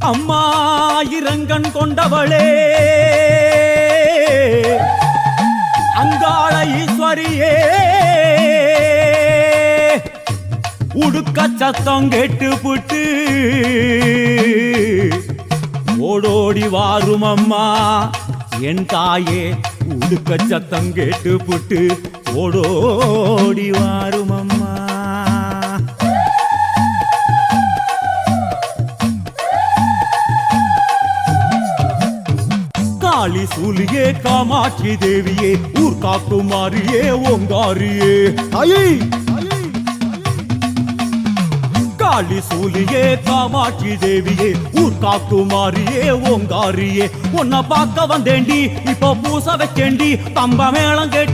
அம்மா இரங்கன் கொண்டவளே அங்காள ஈஸ்வரியே உடுக்க சத்தம் கேட்டு புட்டு ஓடோடி வாரும் அம்மா என் தாயே உடுக்க சத்தம் கேட்டு புட்டு ஓடோடி வாரும் அம்மா. காளி சூலியே காமாட்சி தேவியே ஊர் காக்குமாரியே ஓங்காரியே ஐயே காளி சூலியே காமாட்சி தேவியே ஊர் காக்குமாரியே ஓங்காரியே உன்னை பார்க்க வந்தேண்டி இப்போ பூச வச்சேண்டி தம்ப மேளம் கேட்டு